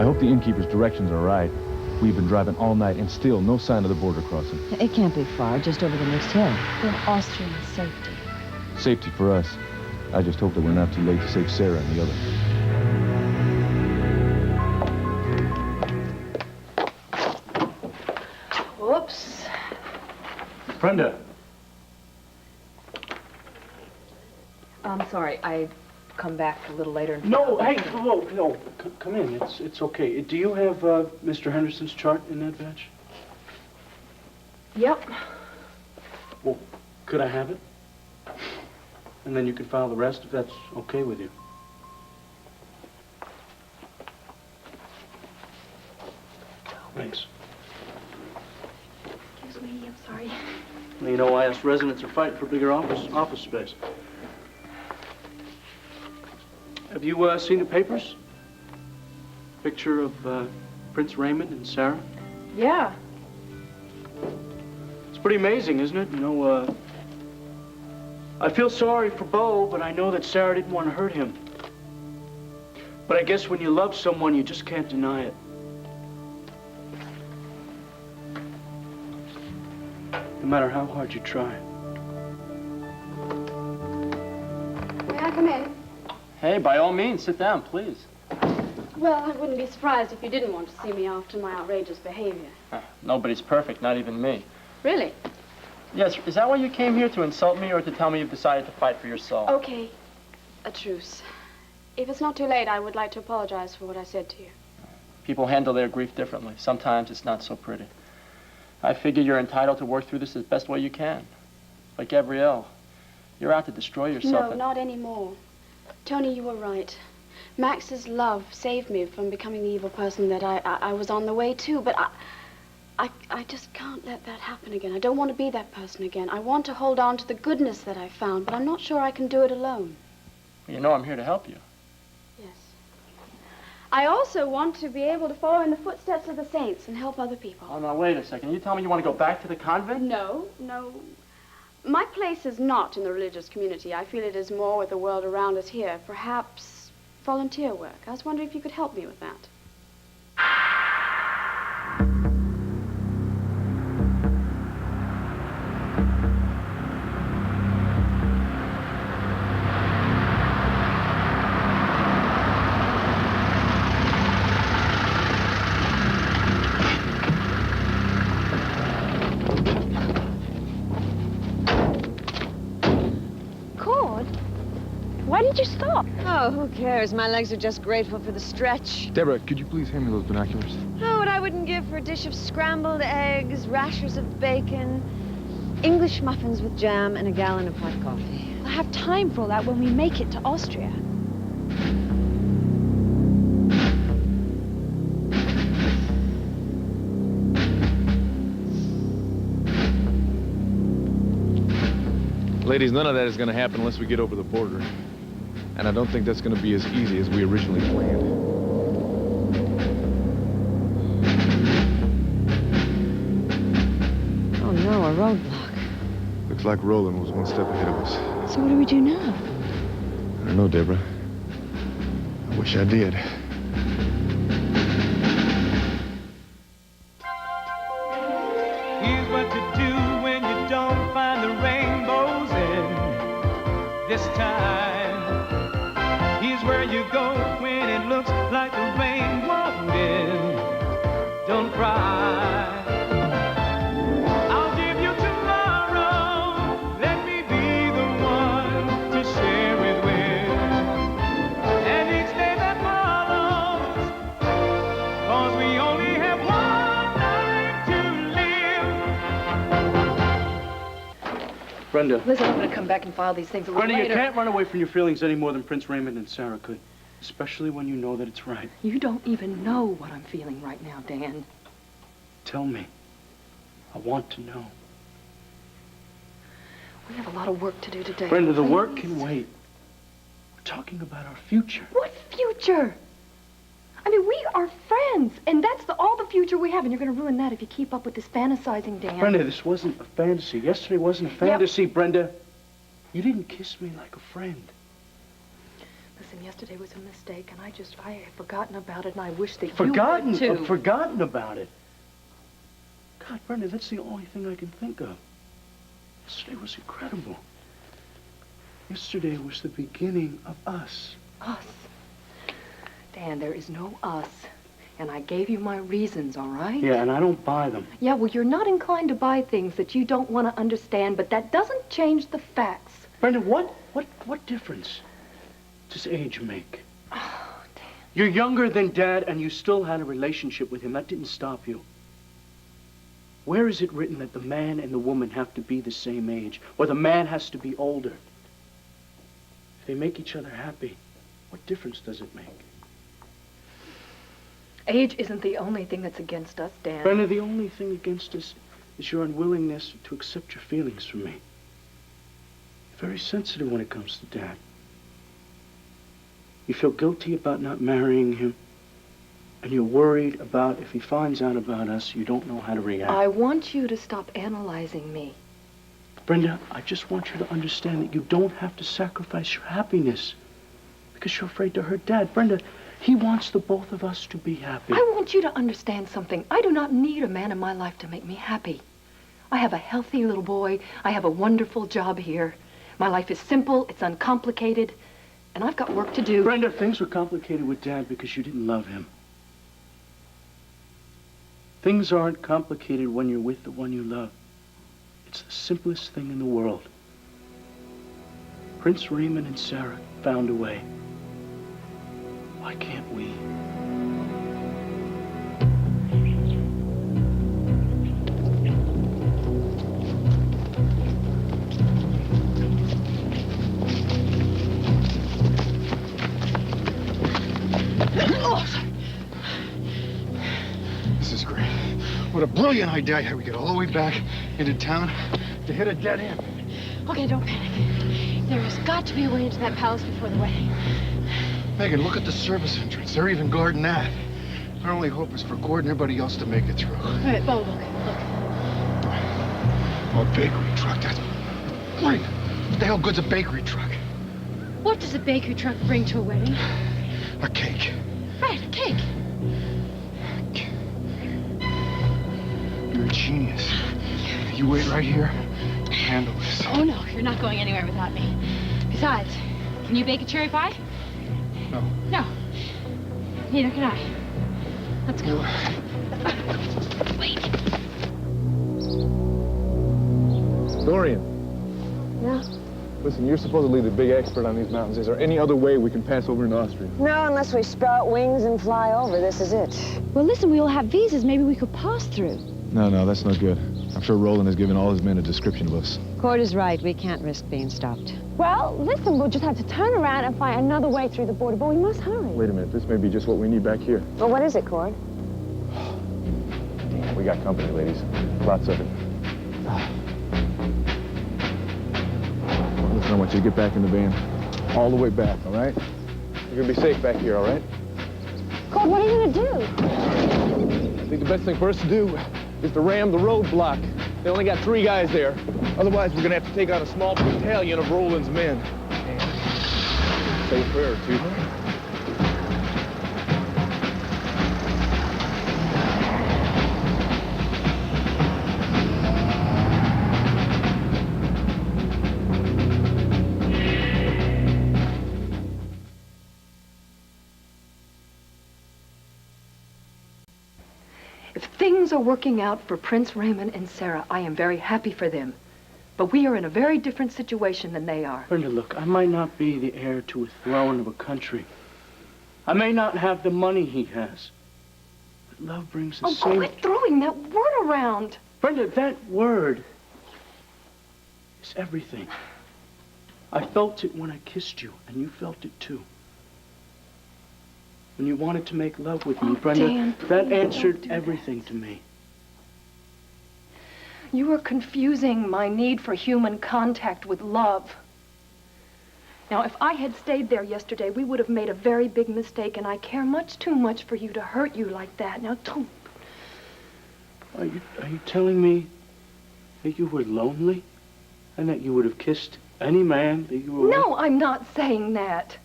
I hope the innkeeper's directions are right. We've been driving all night and still no sign of the border crossing. It can't be far, just over the next hill. For Austrian safety. Safety for us. I just hope that we're not too late to save Sarah and the others. Whoops. Brenda. I'm sorry, I come back a little later. No, hey, whoa, no, come in. It's okay. Do you have Mr. Henderson's chart in that batch? Yep. Well, could I have it? And then you can file the rest if that's okay with you. Thanks. Excuse me, I'm sorry. Well, you know, IS residents are fighting for bigger office space. Have you seen the papers? Picture of Prince Raymond and Sarah? Yeah. It's pretty amazing, isn't it? You know, I feel sorry for Beau, but I know that Sarah didn't want to hurt him. But I guess when you love someone, you just can't deny it. No matter how hard you try. May I come in? Hey, by all means, sit down, please. Well, I wouldn't be surprised if you didn't want to see me after my outrageous behavior. Nobody's perfect, not even me. Really? Yes, is that why you came here, to insult me or to tell me you've decided to fight for your soul? Okay, a truce. If it's not too late, I would like to apologize for what I said to you. People handle their grief differently. Sometimes it's not so pretty. I figure you're entitled to work through this the best way you can. But Gabrielle, you're out to destroy yourself. No, not anymore. Tony, you were right. Max's love saved me from becoming the evil person that I was on the way to, but I just can't let that happen again. I don't want to be that person again. I want to hold on to the goodness that I found, but I'm not sure I can do it alone. You know I'm here to help you. Yes. I also want to be able to follow in the footsteps of the saints and help other people. Oh, now, wait a second. You tell me you want to go back to the convent? No. My place is not in the religious community. I feel it is more with the world around us here. Perhaps volunteer work. I was wondering if you could help me with that. Why did you stop? Oh, who cares? My legs are just grateful for the stretch. Deborah, could you please hand me those binoculars? Oh, what I wouldn't give for a dish of scrambled eggs, rashers of bacon, English muffins with jam, and a gallon of hot coffee. I'll have time for all that when we make it to Austria. Ladies, none of that is going to happen unless we get over the border. And I don't think that's going to be as easy as we originally planned. Oh, no, a roadblock. Looks like Roland was one step ahead of us. So what do we do now? I don't know, Deborah. I wish I did. Here's what to do when you don't find the rainbows in this time. Here's where you go when it looks like the rain won't end. Don't cry. I'll give you tomorrow. Let me be the one to share it with. And each day that follows, 'cause we only have one night to live. Brenda. Listen, I'm going to come back and file these things a little Brenda, later. you can't run away from your feelings any more than Prince Raymond and Sarah could. Especially when you know that it's right. You don't even know what I'm feeling right now, Dan. Tell me. I want to know. We have a lot of work to do today. Brenda, the work Please. can wait. We're talking about our future. What future? I mean, we are friends, and that's all the future we have, and you're going to ruin that if you keep up with this fantasizing, Dan. Brenda, this wasn't a fantasy. Yesterday wasn't a fantasy, Brenda. You didn't kiss me like a friend. Listen, yesterday was a mistake, and I had forgotten about it, and I wish that Forgotten? you would, too. Forgotten about it? God, Brenda, that's the only thing I can think of. Yesterday was incredible. Yesterday was the beginning of us. Us? Dan, there is no us. And I gave you my reasons, all right? Yeah, and I don't buy them. Yeah, well, you're not inclined to buy things that you don't want to understand, but that doesn't change the facts. Brenda, what difference does age make? Oh, Dan. You're younger than Dad, and you still had a relationship with him. That didn't stop you. Where is it written that the man and the woman have to be the same age, or the man has to be older? If they make each other happy, what difference does it make? Age isn't the only thing that's against us, Dan. Brenda, the only thing against us is your unwillingness to accept your feelings for me. You're very sensitive when it comes to Dad. You feel guilty about not marrying him, and you're worried about if he finds out about us, you don't know how to react. I want you to stop analyzing me. Brenda, I just want you to understand that you don't have to sacrifice your happiness because you're afraid to hurt Dad. Brenda, he wants the both of us to be happy. I want you to understand something. I do not need a man in my life to make me happy. I have a healthy little boy. I have a wonderful job here. My life is simple, it's uncomplicated, and I've got work to do. Brenda, things were complicated with Dad because you didn't love him. Things aren't complicated when you're with the one you love. It's the simplest thing in the world. Prince Raymond and Sarah found a way. Why can't we? This is great. What a brilliant idea. We get all the way back into town to hit a dead end. Okay, don't panic. There has got to be a way into that palace before the wedding. Megan, look at the service entrance. They're even guarding that. Our only hope is for Gordon and everybody else to make it through. All right, Bo, look. Oh, a bakery truck. That's... Wait, what the hell good's a bakery truck? What does a bakery truck bring to a wedding? A cake. Right, a cake. You're a genius. You wait right here. Handle this. Oh, no, you're not going anywhere without me. Besides, can you bake a cherry pie? No. No. Neither can I. Let's go. Wait. Dorian, Yeah? listen, you're supposedly the big expert on these mountains. Is there any other way we can pass over into Austria? No, unless we sprout wings and fly over. This is it. Well, listen, we all have visas. Maybe we could pass through. No, that's no good. I'm sure Roland has given all his men a description of us. Cord is right. We can't risk being stopped. Well, listen, we'll just have to turn around and find another way through the border, but we must hurry. Wait a minute, this may be just what we need back here. Well, what is it, Cord? We got company, ladies. Lots of it. Listen, I want you to get back in the van. All the way back, all right? You're gonna be safe back here, all right? Cord, what are you gonna do? I think the best thing for us to do is to ram the roadblock. They only got 3 guys there. Otherwise, we're gonna have to take out a small battalion of Roland's men. And say a prayer or two. If things are working out for Prince Raymond and Sarah, I am very happy for them. But we are in a very different situation than they are. Brenda, look, I might not be the heir to a throne of a country. I may not have the money he has. But love brings the same... Quit throwing that word around. Brenda, that word is everything. I felt it when I kissed you, and you felt it too. When you wanted to make love with me, Brenda, Dan, that please answered don't do everything this. to me. You are confusing my need for human contact with love. Now, if I had stayed there yesterday, we would have made a very big mistake, and I care much too much for you to hurt you like that. Now, don't. Are you telling me that you were lonely and that you would have kissed any man that you were with? No, I'm not saying that.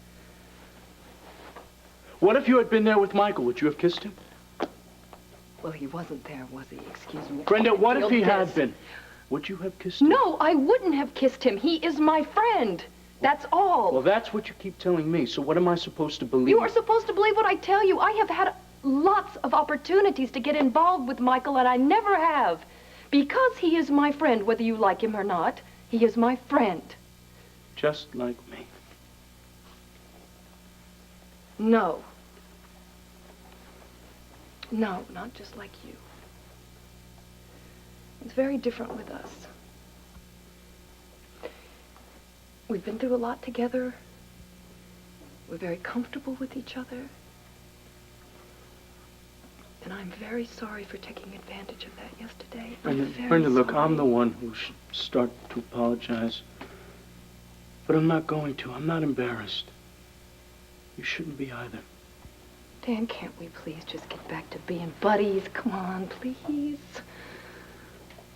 What if you had been there with Michael? Would you have kissed him? Well, he wasn't there, was he? Excuse me. Brenda, what if he had been? Would you have kissed him? No, I wouldn't have kissed him. He is my friend. That's all. Well, that's what you keep telling me. So what am I supposed to believe? You are supposed to believe what I tell you. I have had lots of opportunities to get involved with Michael, and I never have. Because he is my friend, whether you like him or not, he is my friend. Just like me. No. No, not just like you. It's very different with us. We've been through a lot together. We're very comfortable with each other. And I'm very sorry for taking advantage of that yesterday. Brenda, look, I'm the one who should start to apologize. But I'm not going to. I'm not embarrassed. You shouldn't be either. Dan, can't we please just get back to being buddies? Come on, please.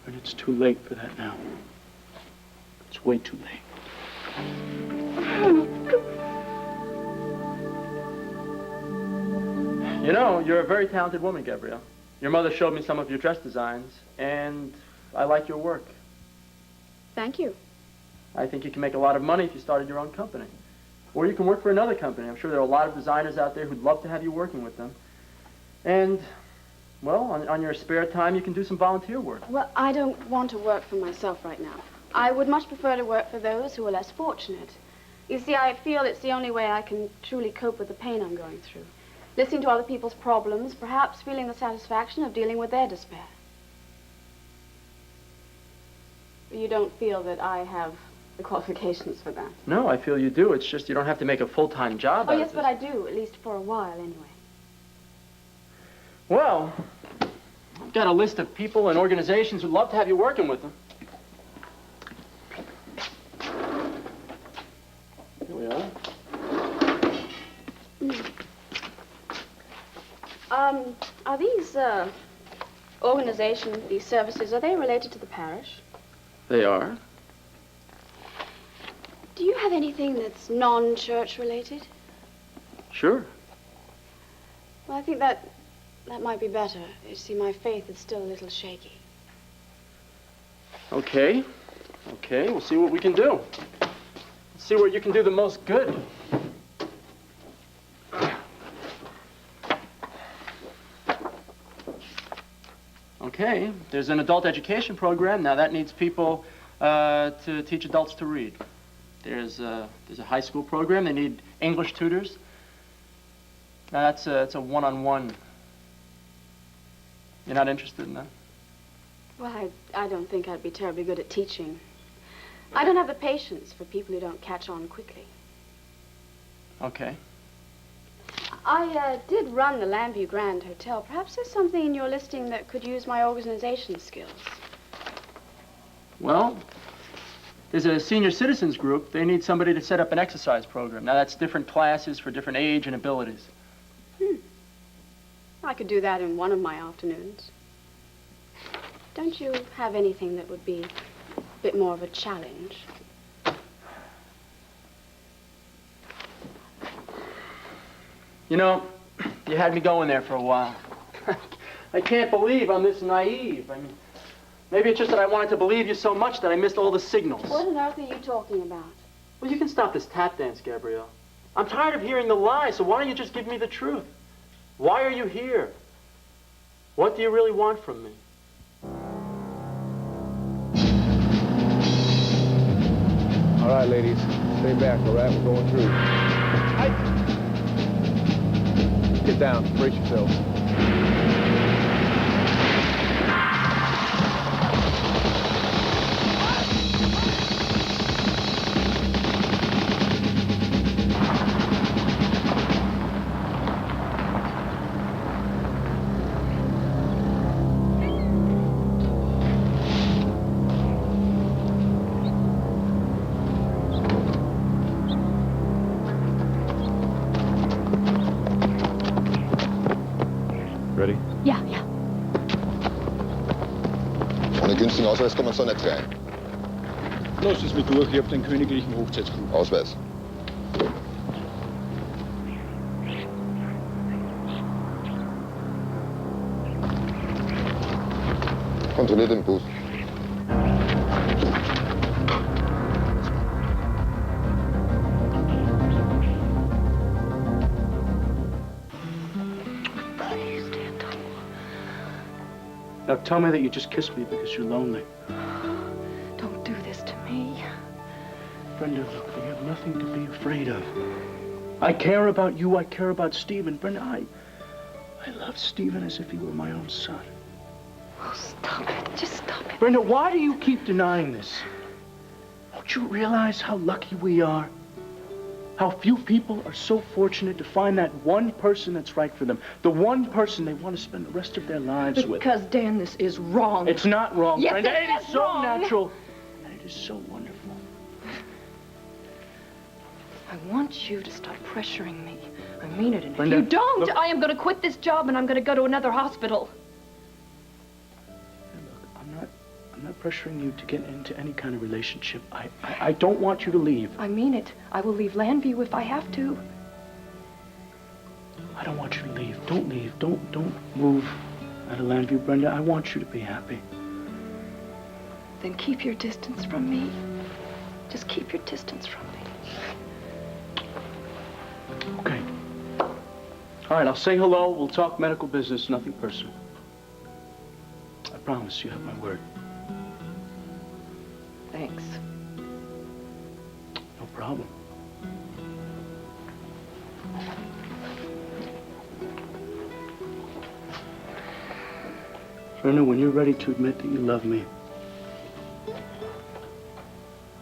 And it's too late for that now. It's way too late. You know, you're a very talented woman, Gabrielle. Your mother showed me some of your dress designs, and I like your work. Thank you. I think you can make a lot of money if you started your own company. Or you can work for another company. I'm sure there are a lot of designers out there who'd love to have you working with them. And, well, on your spare time, you can do some volunteer work. Well, I don't want to work for myself right now. I would much prefer to work for those who are less fortunate. You see, I feel it's the only way I can truly cope with the pain I'm going through. Listening to other people's problems, perhaps feeling the satisfaction of dealing with their despair. You don't feel that I have the qualifications for that? No, I feel you do. It's just you don't have to make a full-time job out of yes, this. but I do, at least for a while anyway. Well, I've got a list of people and organizations who'd love to have you working with them. Here we are. Are these, organizations, these services, are they related to the parish? They are. Do you have anything that's non-church related? Sure. Well, I think that might be better. You see, my faith is still a little shaky. Okay. Okay, we'll see what we can do. Let's see where you can do the most good. Okay, there's an adult education program. Now that needs people to teach adults to read. There's a high school program. They need English tutors. Now it's a one-on-one. You're not interested in that? Well, I don't think I'd be terribly good at teaching. I don't have the patience for people who don't catch on quickly. Okay. I did run the Lambview Grand Hotel. Perhaps there's something in your listing that could use my organization skills. Well, there's a senior citizens group. They need somebody to set up an exercise program. Now, that's different classes for different age and abilities. I could do that in one of my afternoons. Don't you have anything that would be a bit more of a challenge? You know, you had me going there for a while. I can't believe I'm this naive. I mean, maybe it's just that I wanted to believe you so much that I missed all the signals. What on earth are you talking about? Well, you can stop this tap dance, Gabrielle. I'm tired of hearing the lies, so why don't you just give me the truth? Why are you here? What do you really want from me? All right, ladies, stay back, all right? We're going through. Get down, brace yourselves. Ready? Ja, ja. Ohne günstigen Ausweis kommt man zwar nicht rein. Lass es mir durch, ich hab den königlichen Hochzeitsclub. Ausweis. Contrôlez den pouce. Now tell me that you just kissed me because you're lonely. Don't do this to me. Brenda, look, you have nothing to be afraid of. I care about you. I care about Stephen. Brenda, I love Stephen as if he were my own son. Oh, stop it. Just stop it. Brenda, why do you keep denying this? Don't you realize how lucky we are? How few people are so fortunate to find that one person that's right for them. The one person they want to spend the rest of their lives with. Because, Dan, this is wrong. It's not wrong, Yes, Brenda. it It is is so wrong. natural. And it is so wonderful. I want you to stop pressuring me. I mean it. And Brenda, if you don't, look. I am going to quit this job and I'm going to go to another hospital. Look, I'm not pressuring you to get into any kind of relationship. I don't want you to leave. I mean it. I will leave Landview if I have to. I don't want you to leave. Don't leave. Don't move out of Landview, Brenda. I want you to be happy. Then keep your distance from me. Just keep your distance from me. Okay. All right, I'll say hello. We'll talk medical business, nothing personal. I promise you have my word. Thanks. No problem. Brenda, when you're ready to admit that you love me,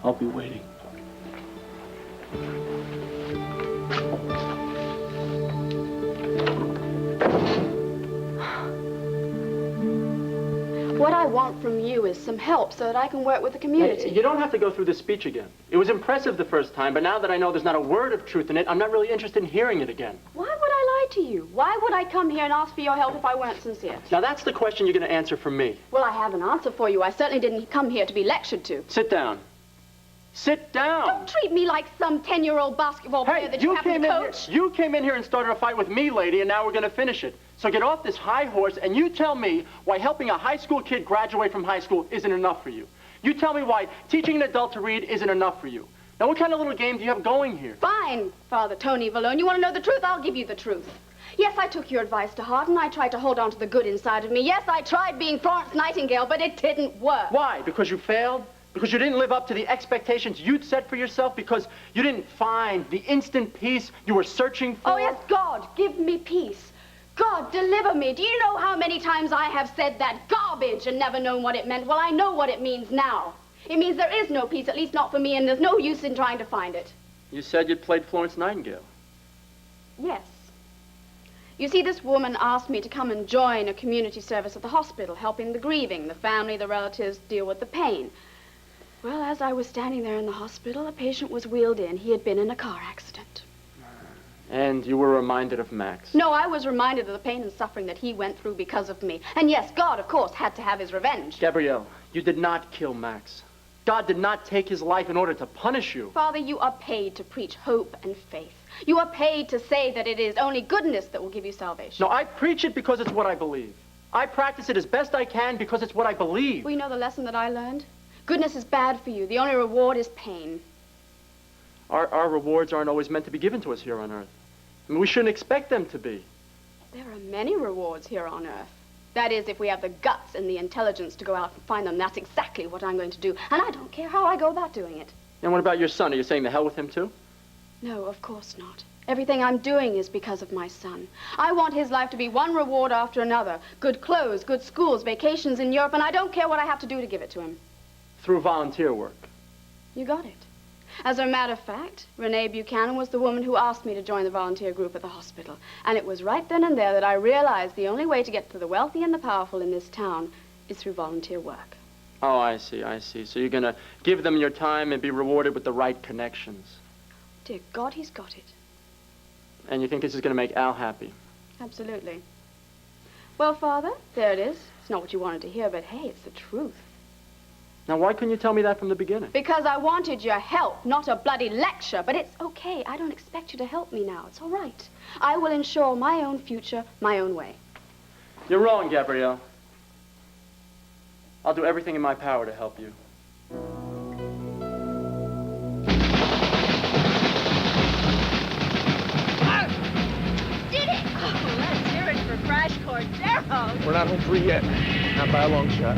I'll be waiting. What I want from you is some help so that I can work with the community. Hey, you don't have to go through this speech again. It was impressive the first time, but now that I know there's not a word of truth in it, I'm not really interested in hearing it again. Why would I lie to you? Why would I come here and ask for your help if I weren't sincere? Now that's the question you're going to answer for me. Well, I have an answer for you. I certainly didn't come here to be lectured to. Sit down. Sit down. Don't treat me like some 10-year-old basketball player that you happen to coach. You came in here and started a fight with me, lady, and now we're going to finish it. So get off this high horse and you tell me why helping a high school kid graduate from high school isn't enough for you. You tell me why teaching an adult to read isn't enough for you. Now, what kind of little game do you have going here? Fine, Father Tony Valone. You want to know the truth? I'll give you the truth. Yes, I took your advice to heart, and I tried to hold on to the good inside of me. Yes, I tried being Florence Nightingale, but it didn't work. Why? Because you failed? Because you didn't live up to the expectations you'd set for yourself? Because you didn't find the instant peace you were searching for? Oh, yes, God, give me peace. God, deliver me. Do you know how many times I have said that garbage and never known what it meant? Well, I know what it means now. It means there is no peace, at least not for me, and there's no use in trying to find it. You said you'd played Florence Nightingale. Yes. You see, this woman asked me to come and join a community service at the hospital, helping the grieving, the family, the relatives deal with the pain. Well, as I was standing there in the hospital, a patient was wheeled in. He had been in a car accident. And you were reminded of Max. No, I was reminded of the pain and suffering that he went through because of me. And yes, God, of course, had to have his revenge. Gabrielle, you did not kill Max. God did not take his life in order to punish you. Father, you are paid to preach hope and faith. You are paid to say that it is only goodness that will give you salvation. No, I preach it because it's what I believe. I practice it as best I can because it's what I believe. Well, you know the lesson that I learned? Goodness is bad for you. The only reward is pain. Our rewards aren't always meant to be given to us here on earth. I mean, we shouldn't expect them to be. There are many rewards here on earth. That is, if we have the guts and the intelligence to go out and find them. That's exactly what I'm going to do. And I don't care how I go about doing it. And what about your son? Are you saying the hell with him, too? No, of course not. Everything I'm doing is because of my son. I want his life to be one reward after another. Good clothes, good schools, vacations in Europe, and I don't care what I have to do to give it to him. Through volunteer work. You got it. As a matter of fact, Renee Buchanan was the woman who asked me to join the volunteer group at the hospital. And it was right then and there that I realized the only way to get to the wealthy and the powerful in this town is through volunteer work. Oh, I see, I see. So you're going to give them your time and be rewarded with the right connections. Dear God, he's got it. And you think this is going to make Al happy? Absolutely. Well, Father, there it is. It's not what you wanted to hear, but hey, it's the truth. Now, why couldn't you tell me that from the beginning? Because I wanted your help, not a bloody lecture. But it's okay. I don't expect you to help me now. It's all right. I will ensure my own future, my own way. You're wrong, Gabrielle. I'll do everything in my power to help you. Crash course, Darrow. We're not home free yet. Not by a long shot.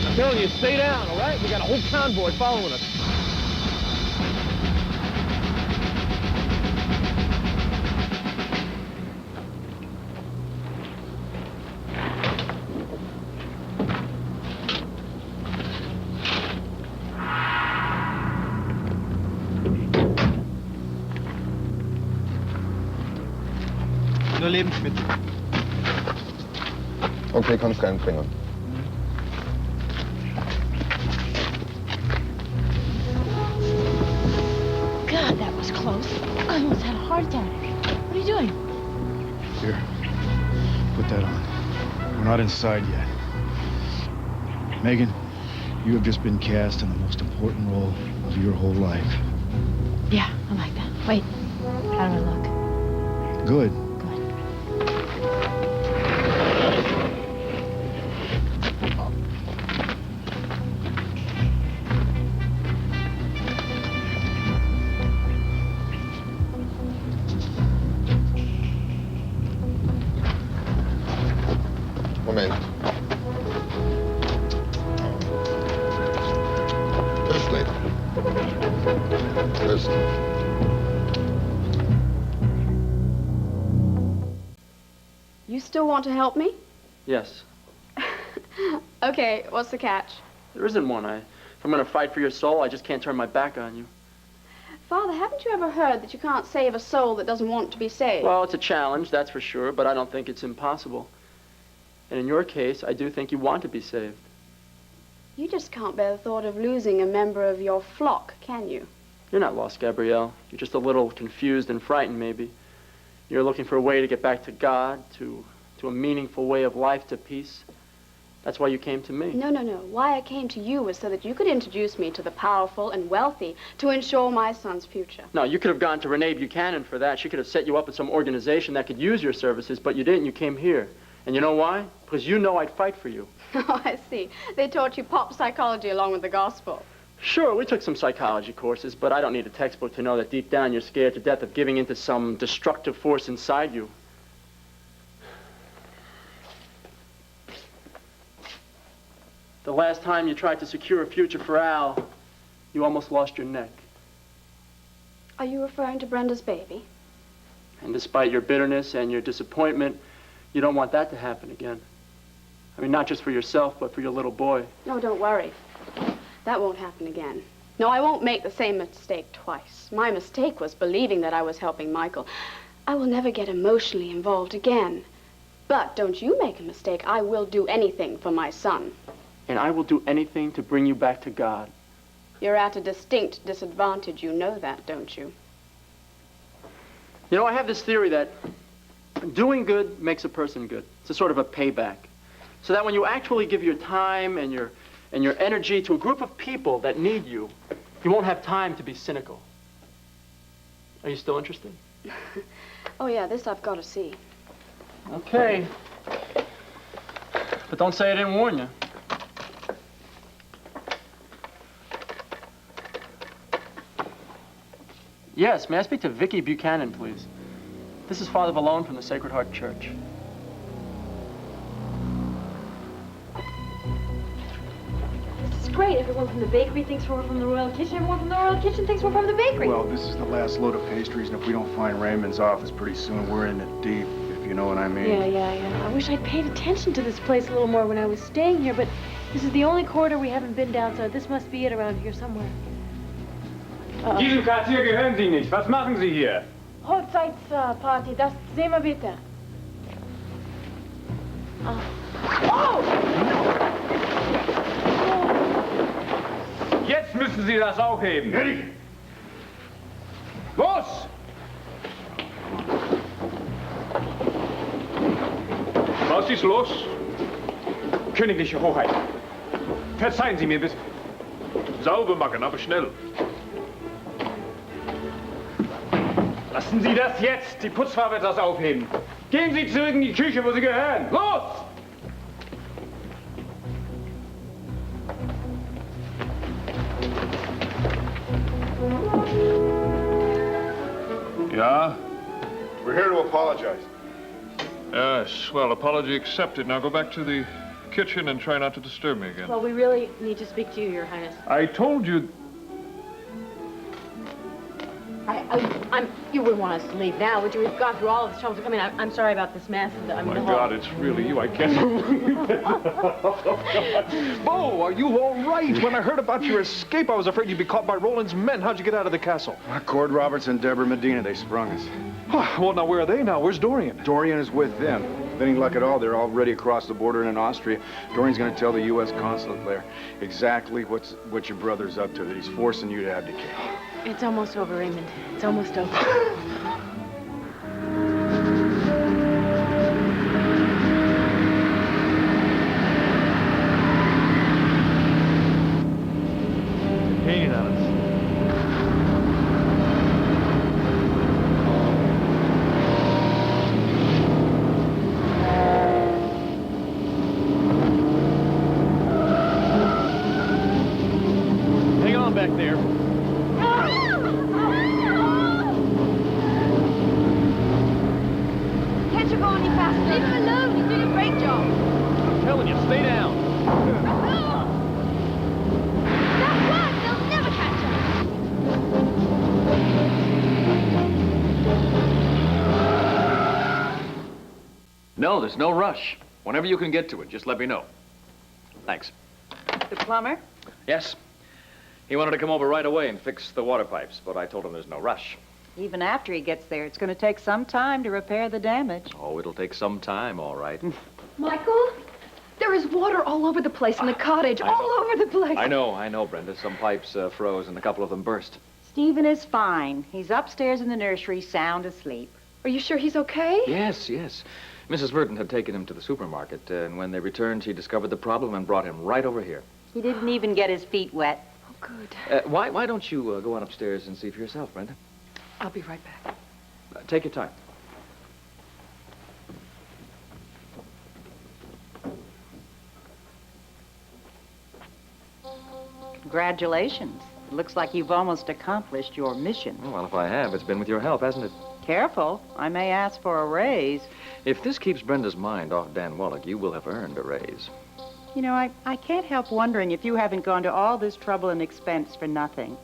I'm telling you, stay down, all right? We got a whole convoy following us. Nur Lebensmittel. Okay, kann ich reinbringen. God, that was close. I almost had a heart attack. What are you doing? Here, put that on. We're not inside yet. Megan, you have just been cast in the most important role of your whole life. Yeah, I like that. Wait, how do I look? Good. Moment. Östlich. Öst. You still want to help me? Yes. Okay, what's the catch? There isn't one. If I'm going to fight for your soul, I just can't turn my back on you. Father, haven't you ever heard that you can't save a soul that doesn't want to be saved? Well, it's a challenge, that's for sure, but I don't think it's impossible. And in your case, I do think you want to be saved. You just can't bear the thought of losing a member of your flock, can you? You're not lost, Gabrielle. You're just a little confused and frightened, maybe. You're looking for a way to get back to God, to a meaningful way of life, to peace. That's why you came to me. No. Why I came to you was so that you could introduce me to the powerful and wealthy to ensure my son's future. No, you could have gone to Renee Buchanan for that. She could have set you up with some organization that could use your services, but you didn't. You came here. And you know why? Because you know I'd fight for you. Oh, I see. They taught you pop psychology along with the gospel. Sure, we took some psychology courses, but I don't need a textbook to know that deep down you're scared to death of giving into some destructive force inside you. The last time you tried to secure a future for Al, you almost lost your neck. Are you referring to Brenda's baby? And despite your bitterness and your disappointment, you don't want that to happen again. I mean, not just for yourself, but for your little boy. No, don't worry. That won't happen again. No, I won't make the same mistake twice. My mistake was believing that I was helping Michael. I will never get emotionally involved again. But don't you make a mistake. I will do anything for my son. And I will do anything to bring you back to God. You're at a distinct disadvantage. You know that, don't you? You know, I have this theory that doing good makes a person good. It's a sort of a payback. So that when you actually give your time and your energy to a group of people that need you, you won't have time to be cynical. Are you still interested? Oh, yeah, this I've got to see. Okay. But don't say I didn't warn you. Yes, may I speak to Vicki Buchanan, please? This is Father Valone from the Sacred Heart Church. This is great. Everyone from the bakery thinks we're from the Royal Kitchen. Everyone from the Royal Kitchen thinks we're from the bakery. Well, this is the last load of pastries, and if we don't find Raymond's office pretty soon, we're in it deep, if you know what I mean. Yeah. I wish I'd paid attention to this place a little more when I was staying here, but this is the only corridor we haven't been down, so this must be it around here somewhere. Diesem Quartier gehören Sie nicht. Was machen Sie hier? Hochzeitsparty, das sehen wir bitte. Jetzt müssen Sie das aufheben. Los! Was ist los? Königliche Hoheit. Verzeihen Sie mir bitte. Sauber machen, aber schnell. Lassen Sie das jetzt. Die Putzfrau wird das aufheben. Gehen Sie zurück in die Küche, wo Sie gehören. Los! Yeah? We're here to apologize. Yes, well, apology accepted. Now go back to the kitchen and try not to disturb me again. Well, we really need to speak to you, Your Highness. I told you... You wouldn't want us to leave now, would you? We've gone through all of this trouble to come in. I'm sorry about this mess. My God, it's really you. I can't believe it. Bo, are you all right? When I heard about your escape, I was afraid you'd be caught by Roland's men. How'd you get out of the castle? Cord Roberts and Deborah Medina, they sprung us. Well, now, where are they now? Where's Dorian? Dorian is with them. With any luck at all, they're already across the border and in Austria. Dorian's going to tell the U.S. consulate there exactly what your brother's up to, that he's forcing you to abdicate. It's almost over, Raymond. It's almost over. Hanging on us. Hang on back there. Can't you go any faster? Leave him alone. He's doing a great job. I'm telling you, stay down. That worked. They'll never catch us. No, there's no rush. Whenever you can get to it, just let me know. Thanks. The plumber? Yes. He wanted to come over right away and fix the water pipes, but I told him there's no rush. Even after he gets there, it's going to take some time to repair the damage. Oh, it'll take some time, all right. Michael, there is water all over the place in the cottage, all over the place. I know, Brenda. Some pipes froze and a couple of them burst. Stephen is fine. He's upstairs in the nursery, sound asleep. Are you sure he's okay? Yes. Mrs. Verdon had taken him to the supermarket, and when they returned, she discovered the problem and brought him right over here. He didn't even get his feet wet. Oh, good. Why don't you go on upstairs and see for yourself, Brenda? I'll be right back. Take your time. Congratulations. It looks like you've almost accomplished your mission. Oh, well, if I have, it's been with your help, hasn't it? Careful. I may ask for a raise. If this keeps Brenda's mind off Dan Wallach, you will have earned a raise. You know, I can't help wondering if you haven't gone to all this trouble and expense for nothing.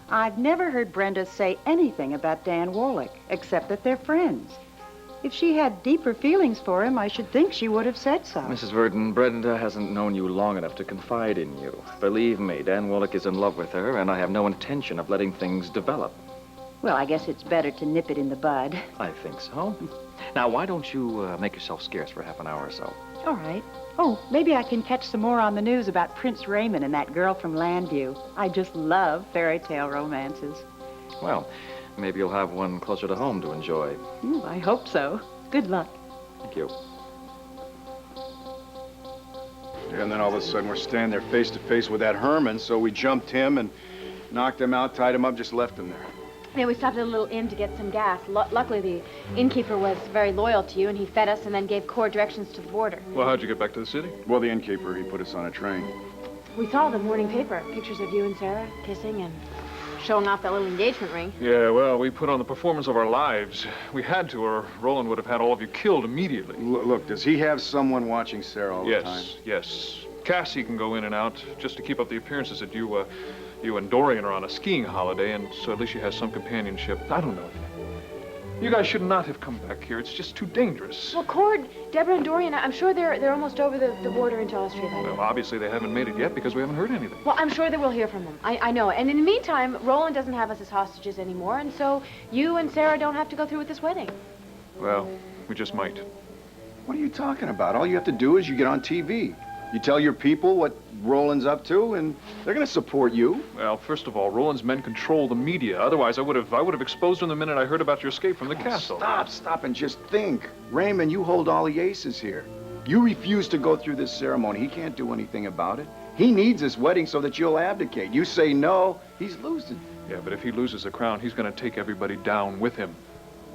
I've never heard Brenda say anything about Dan Wallach, except that they're friends. If she had deeper feelings for him, I should think she would have said so. Mrs. Verdon, Brenda hasn't known you long enough to confide in you. Believe me, Dan Wallach is in love with her, and I have no intention of letting things develop. Well, I guess it's better to nip it in the bud. I think so. Now, why don't you make yourself scarce for half an hour or so? All right. Oh, maybe I can catch some more on the news about Prince Raymond and that girl from Landview. I just love fairy tale romances. Well, maybe you'll have one closer to home to enjoy. I hope so. Good luck. Thank you. And then all of a sudden we're standing there face to face with that Herman, so we jumped him and knocked him out, tied him up, just left him there. Yeah, we stopped at a little inn to get some gas. Luckily, the innkeeper was very loyal to you, and he fed us and then gave Cord directions to the border. Well, how'd you get back to the city? Well, the innkeeper, he put us on a train. We saw the morning paper, pictures of you and Sarah kissing and showing off that little engagement ring. Yeah, well, we put on the performance of our lives. We had to, or Roland would have had all of you killed immediately. Look, does he have someone watching Sarah all the time? Yes. Cassie can go in and out just to keep up the appearances that you and Dorian are on a skiing holiday, and so at least she has some companionship. I don't know. You guys should not have come back here. It's just too dangerous. Well, Cord, Deborah, and Dorian, I'm sure they're almost over the border into Austria. Well, obviously they haven't made it yet because we haven't heard anything. Well, I'm sure that we'll hear from them. I know. And in the meantime, Roland doesn't have us as hostages anymore, and so you and Sarah don't have to go through with this wedding. Well, we just might. What are you talking about? All you have to do is you get on TV. You tell your people what Roland's up to, and they're going to support you. Well, first of all, Roland's men control the media. Otherwise, I would have exposed them the minute I heard about your escape from the castle. Stop and just think. Raymond, you hold all the aces here. You refuse to go through this ceremony. He can't do anything about it. He needs this wedding so that you'll abdicate. You say no, he's losing. Yeah, but if he loses the crown, he's going to take everybody down with him.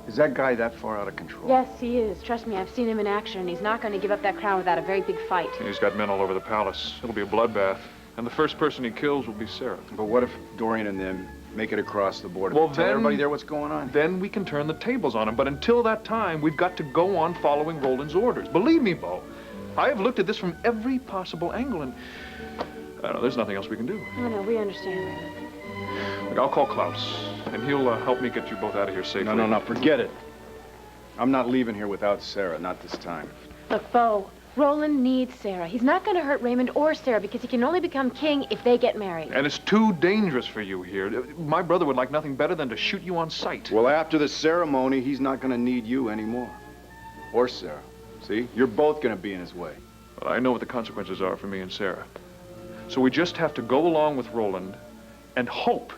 Is that guy that far out of control? Yes, he is. Trust me, I've seen him in action, and he's not going to give up that crown without a very big fight. He's got men all over the palace. It'll be a bloodbath. And the first person he kills will be Sarah. But what if Dorian and them make it across the border? Well, Tell then, everybody there what's going on. Then we can turn the tables on him. But until that time, we've got to go on following Roland's orders. Believe me, Bo, I have looked at this from every possible angle, and I don't know, there's nothing else we can do. I know, we understand. Look, I'll call Klaus, and he'll help me get you both out of here safely. No, forget it. I'm not leaving here without Sarah, not this time. Look, Bo, Roland needs Sarah. He's not going to hurt Raymond or Sarah because he can only become king if they get married. And it's too dangerous for you here. My brother would like nothing better than to shoot you on sight. Well, after the ceremony, he's not going to need you anymore. Or Sarah. See? You're both going to be in his way. But I know what the consequences are for me and Sarah. So we just have to go along with Roland and hope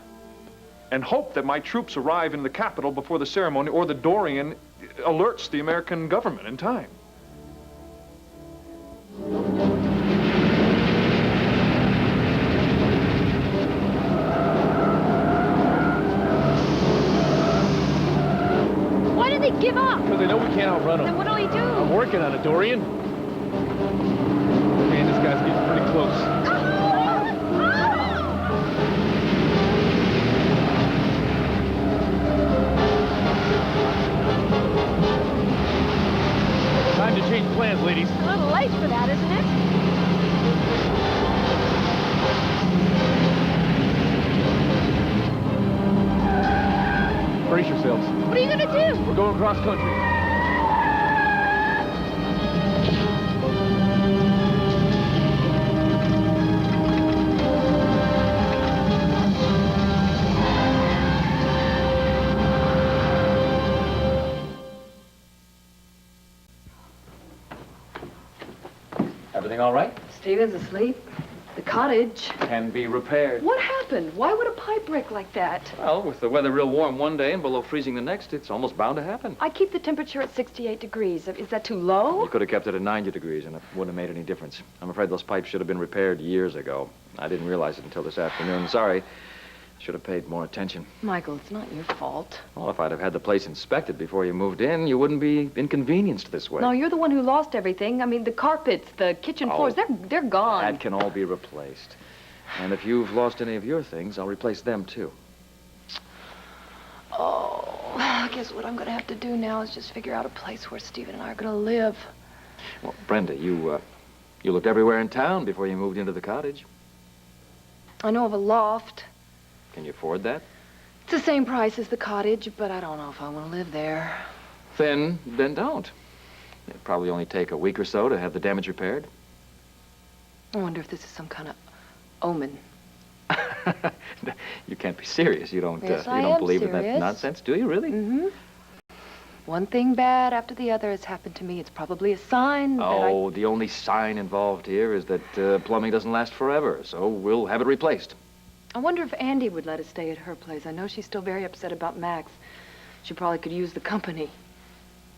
that my troops arrive in the capital before the ceremony, or the Dorian alerts the American government in time. Why did they give up? Because they know we can't outrun them. Then what'll he do? I'm working on it, Dorian. Man, this guy's getting pretty close. Time to change plans, ladies. A little late for that, isn't it? Brace yourselves. What are you gonna do? We're going cross country. Everything all right? Stephen's asleep. The cottage. Can be repaired. What happened? Why would a pipe break like that? Well, with the weather real warm one day and below freezing the next, it's almost bound to happen. I keep the temperature at 68 degrees. Is that too low? You could have kept it at 90 degrees and it wouldn't have made any difference. I'm afraid those pipes should have been repaired years ago. I didn't realize it until this afternoon. Sorry. Should have paid more attention. Michael, it's not your fault. Well, if I'd have had the place inspected before you moved in, you wouldn't be inconvenienced this way. No, you're the one who lost everything. I mean, the carpets, the kitchen floors, they're gone. That can all be replaced. And if you've lost any of your things, I'll replace them, too. Oh, I guess what I'm going to have to do now is just figure out a place where Stephen and I are going to live. Well, Brenda, you looked everywhere in town before you moved into the cottage. I know of a loft. Can you afford that? It's the same price as the cottage, but I don't know if I want to live there. Then don't. It'd probably only take a week or so to have the damage repaired. I wonder if this is some kind of omen. You can't be serious. You don't, Yes, you I don't am believe in that serious. nonsense, do you, really? Mm-hmm. One thing bad after the other has happened to me. It's probably a sign that Oh, the only sign involved here is that plumbing doesn't last forever, so we'll have it replaced. I wonder if Andy would let us stay at her place. I know she's still very upset about Max. She probably could use the company.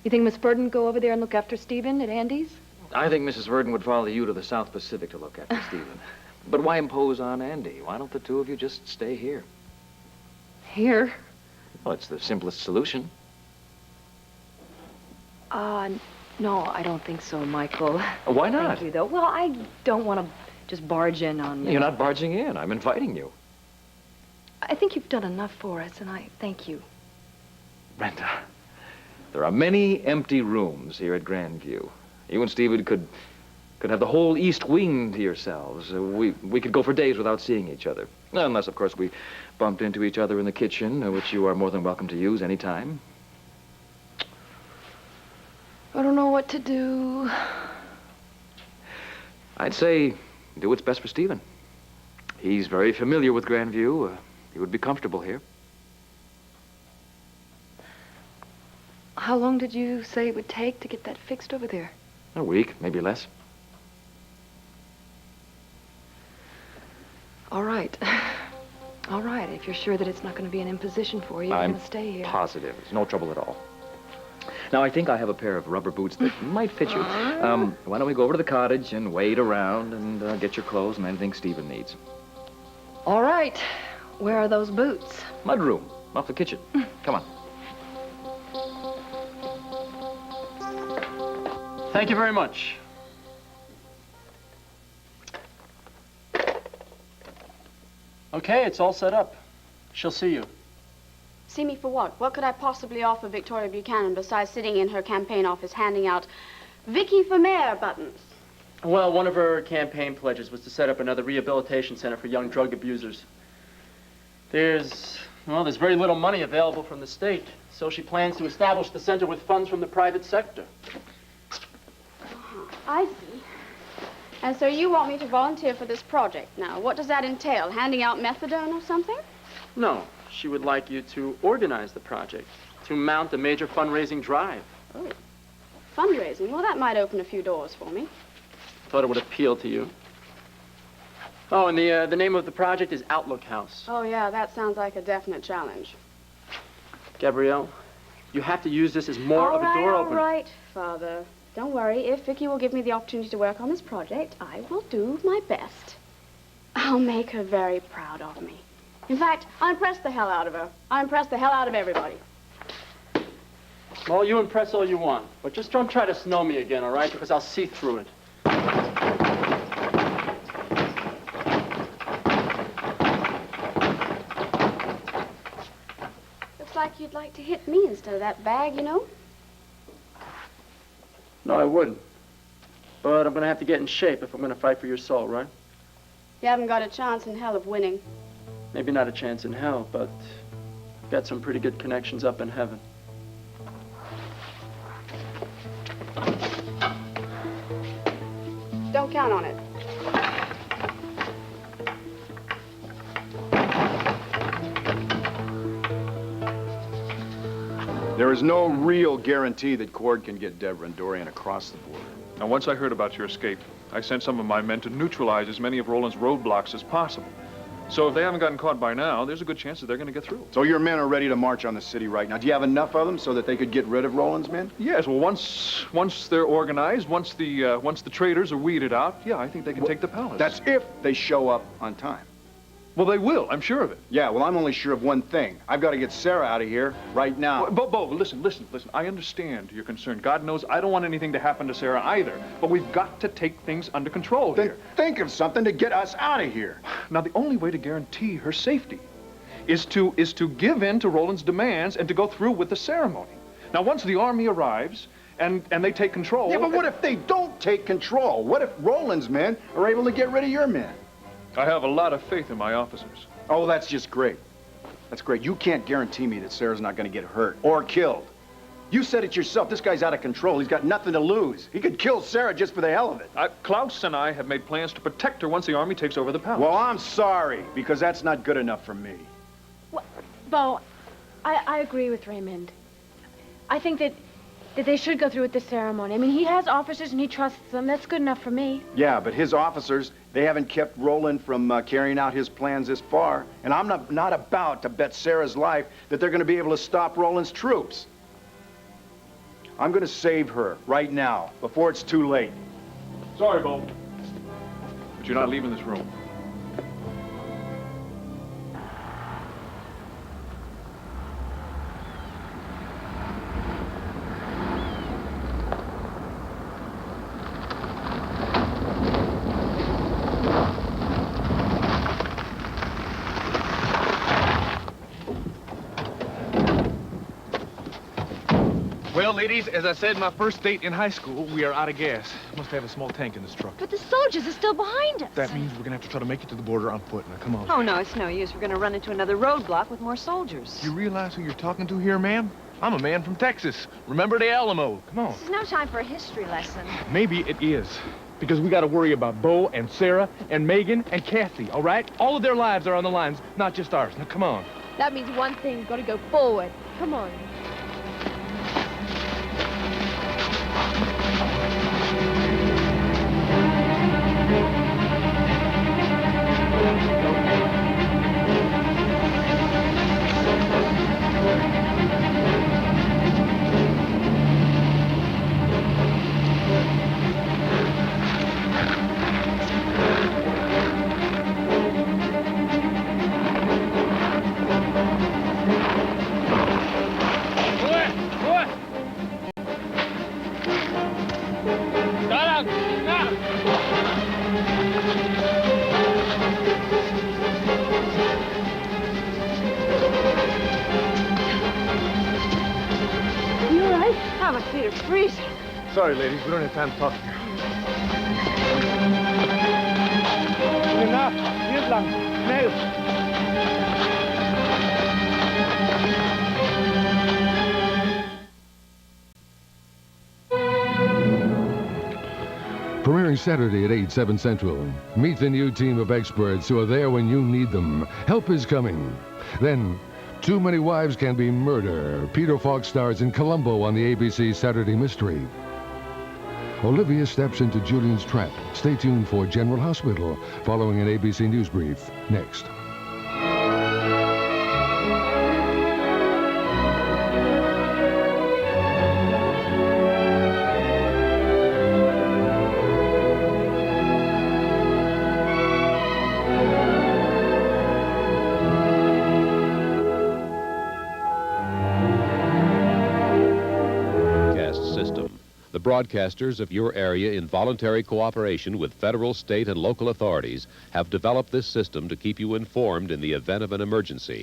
You think Miss Burden would go over there and look after Stephen at Andy's? I think Mrs. Verdon would follow you to the South Pacific to look after Stephen. But why impose on Andy? Why don't the two of you just stay here? Here? Well, it's the simplest solution. No, I don't think so, Michael. Why not? Thank you, though. Well, I don't want to just barge in on you. You're not barging in. I'm inviting you. I think you've done enough for us, and I thank you. Brenda, there are many empty rooms here at Grandview. You and Stephen could have the whole East Wing to yourselves. We could go for days without seeing each other. Unless, of course, we bumped into each other in the kitchen, which you are more than welcome to use any time. I don't know what to do. I'd say do what's best for Stephen. He's very familiar with Grandview. He would be comfortable here. How long did you say it would take to get that fixed over there? A week, maybe less. All right. All right, if you're sure that it's not going to be an imposition for you, you're I'm going to stay here. positive. There's no trouble at all. Now, I think I have a pair of rubber boots that might fit you. Why don't we go over to the cottage and wait around and get your clothes and anything Stephen needs? All right. Where are those boots? Mudroom, off the kitchen. Come on. Thank you very much. Okay, it's all set up. She'll see you. See me for what? What could I possibly offer Victoria Buchanan besides sitting in her campaign office handing out Vicky for Mayor buttons? Well, one of her campaign pledges was to set up another rehabilitation center for young drug abusers. There's very little money available from the state, so she plans to establish the center with funds from the private sector. I see. And so you want me to volunteer for this project now. What does that entail? Handing out methadone or something? No, she would like you to organize the project, to mount a major fundraising drive. Oh, fundraising? Well, that might open a few doors for me. Thought it would appeal to you. Oh, and the name of the project is Outlook House. Oh, yeah, that sounds like a definite challenge. Gabrielle, you have to use this as more of a door opener. All right, Father. Don't worry. If Vicky will give me the opportunity to work on this project, I will do my best. I'll make her very proud of me. In fact, I'll impress the hell out of her. I'll impress the hell out of everybody. Well, you impress all you want, but just don't try to snow me again, all right? Because I'll see through it. Looks like you'd like to hit me instead of that bag, you know? No, I wouldn't. But I'm going to have to get in shape if I'm going to fight for your soul, right? You haven't got a chance in hell of winning. Maybe not a chance in hell, but I've got some pretty good connections up in heaven. Don't count on it. There is no real guarantee that Cord can get Deborah and Dorian across the border. Now, once I heard about your escape, I sent some of my men to neutralize as many of Roland's roadblocks as possible. So if they haven't gotten caught by now, there's a good chance that they're going to get through. So your men are ready to march on the city right now. Do you have enough of them so that they could get rid of Roland's men? Yes, well, once they're organized, once the traitors are weeded out, yeah, I think they can take the palace. That's if they show up on time. Well, they will, I'm sure of it. Yeah, well, I'm only sure of one thing. I've got to get Sarah out of here right now. Bo, listen. I understand your concern. God knows I don't want anything to happen to Sarah either. But we've got to take things under control here. Think of something to get us out of here. Now, the only way to guarantee her safety is to give in to Roland's demands and to go through with the ceremony. Now, once the army arrives and they take control... Yeah, but what if they don't take control? What if Roland's men are able to get rid of your men? I have a lot of faith in my officers. Oh, that's just great. That's great. You can't guarantee me that Sarah's not going to get hurt or killed. You said it yourself. This guy's out of control. He's got nothing to lose. He could kill Sarah just for the hell of it. Klaus and I have made plans to protect her once the army takes over the palace. Well, I'm sorry, because that's not good enough for me. Well, Bo, I agree with Raymond. I think that they should go through with the ceremony. I mean, he has officers and he trusts them. That's good enough for me. Yeah, but his officers, they haven't kept Roland from carrying out his plans this far. And I'm not about to bet Sarah's life that they're going to be able to stop Roland's troops. I'm going to save her right now, before it's too late. Sorry, Bo, but you're not leaving this room. Well, ladies, as I said, my first date in high school, we are out of gas. Must have a small tank in this truck. But the soldiers are still behind us. That means we're gonna have to try to make it to the border on foot. Now, come on. Oh, no, it's no use. We're gonna run into another roadblock with more soldiers. You realize who you're talking to here, ma'am? I'm a man from Texas. Remember the Alamo. Come on. This is no time for a history lesson. Maybe it is. Because we gotta worry about Bo and Sarah and Megan and Kathy, all right? All of their lives are on the lines, not just ours. Now, come on. That means one thing. We've got to go forward. Come on. God, my feet are freezing. Sorry, ladies, we don't have time to talk here. Gute Nacht, hier entlang, schnell. Premiering Saturday at 8, 7 Central. Meet the new team of experts who are there when you need them. Help is coming. Then, Too Many Wives Can Be Murder. Peter Falk stars in Columbo on the ABC Saturday Mystery. Olivia steps into Julian's trap. Stay tuned for General Hospital, following an ABC News brief. Next. System. The broadcasters of your area, in voluntary cooperation with federal, state, and local authorities, have developed this system to keep you informed in the event of an emergency.